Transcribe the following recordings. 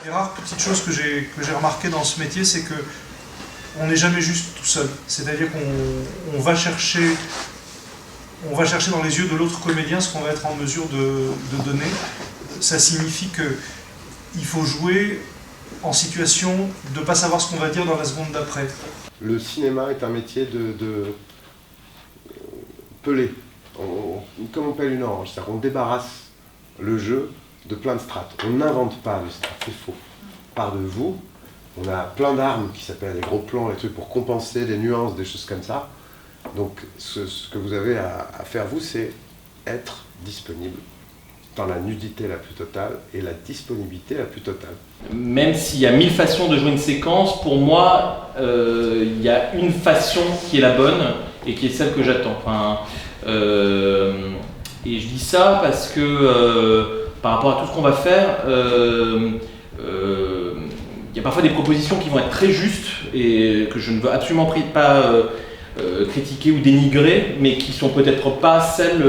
Les rares petites choses que j'ai remarquées dans ce métier, c'est que on n'est jamais juste tout seul. C'est-à-dire qu'on va chercher dans les yeux de l'autre comédien ce qu'on va être en mesure de donner. Ça signifie qu'il faut jouer en situation de ne pas savoir ce qu'on va dire dans la seconde d'après. Le cinéma est un métier de peler, comme on pèle une orange, c'est-à-dire qu'on débarrasse le jeu de plein de strates. On n'invente pas le strat, c'est faux. Part de vous, on a plein d'armes qui s'appellent les gros plans, les trucs pour compenser des nuances, des choses comme ça. Donc ce que vous avez à faire vous, c'est être disponible dans la nudité la plus totale et la disponibilité la plus totale. Même s'il y a 1000 façons de jouer une séquence, pour moi, il y a une façon qui est la bonne et qui est celle que j'attends. Enfin, et je dis ça parce que par rapport à tout ce qu'on va faire, il y a parfois des propositions qui vont être très justes et que je ne veux absolument pas critiquer ou dénigrer, mais qui sont peut-être pas celles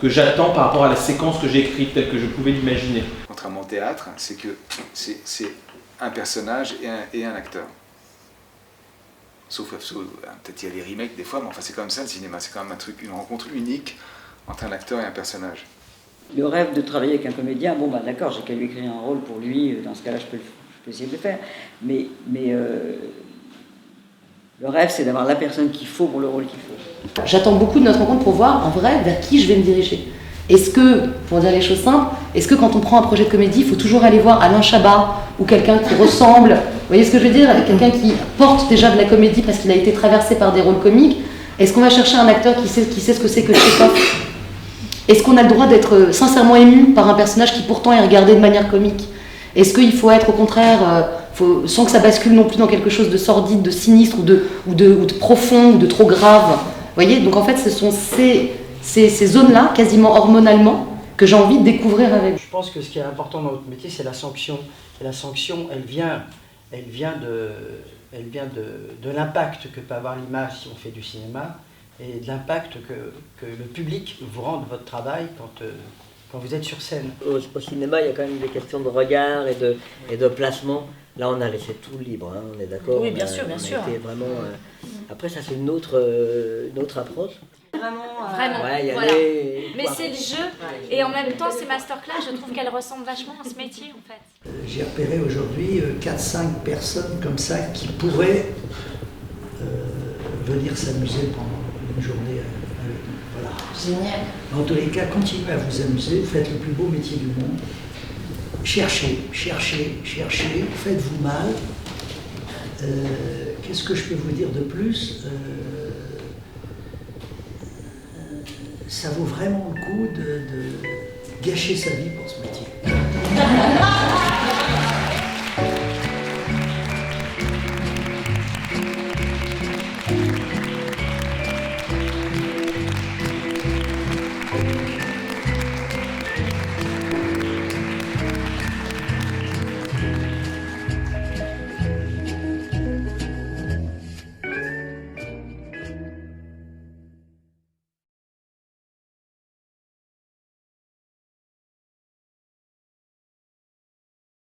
que j'attends par rapport à la séquence que j'ai écrite telle que je pouvais l'imaginer. Contrairement au théâtre, c'est que c'est un personnage et un acteur. Sauf peut-être il y a des remakes des fois, mais enfin c'est comme ça le cinéma, c'est quand même une rencontre unique entre un acteur et un personnage. Le rêve de travailler avec un comédien, bon bah d'accord, j'ai qu'à lui écrire un rôle pour lui, dans ce cas-là je peux essayer de le faire, mais le rêve c'est d'avoir la personne qu'il faut pour le rôle qu'il faut. J'attends beaucoup de notre rencontre pour voir en vrai vers qui je vais me diriger. Est-ce que, pour dire les choses simples, est-ce que quand on prend un projet de comédie, il faut toujours aller voir Alain Chabat ou quelqu'un qui ressemble, vous voyez ce que je veux dire, quelqu'un qui porte déjà de la comédie parce qu'il a été traversé par des rôles comiques? Est-ce qu'on va chercher un acteur qui sait ce que c'est que Tchekhov? Est-ce qu'on a le droit d'être sincèrement ému par un personnage qui pourtant est regardé de manière comique? Est-ce qu'il faut être au contraire, sans que ça bascule non plus dans quelque chose de sordide, de sinistre ou de profond ou de trop grave? Vous voyez, donc en fait ce sont ces zones-là, quasiment hormonalement, que j'ai envie de découvrir avec. Je pense que ce qui est important dans notre métier, c'est la sanction. Et la sanction, elle vient de l'impact que peut avoir l'image si on fait du cinéma, et de l'impact que le public vous rend de votre travail quand vous êtes sur scène. Au cinéma, il y a quand même des questions de regard et de placement. Là, on a laissé tout libre, hein, on est d'accord? Oui, bien sûr, bien sûr. Vraiment, après, ça, c'est une autre approche. Vraiment, ouais, voilà. Mais c'est le jeu, et en même temps, ces masterclass, je trouve qu'elles ressemblent vachement à ce métier, en fait. J'ai repéré aujourd'hui 4-5 personnes comme ça qui pourraient venir s'amuser pendant une journée avec nous. Voilà. Génial. En tous les cas, continuez à vous amuser, faites le plus beau métier du monde. Cherchez, faites-vous mal. Qu'est-ce que je peux vous dire de plus? Ça vaut vraiment le coup de gâcher sa vie pour ce métier.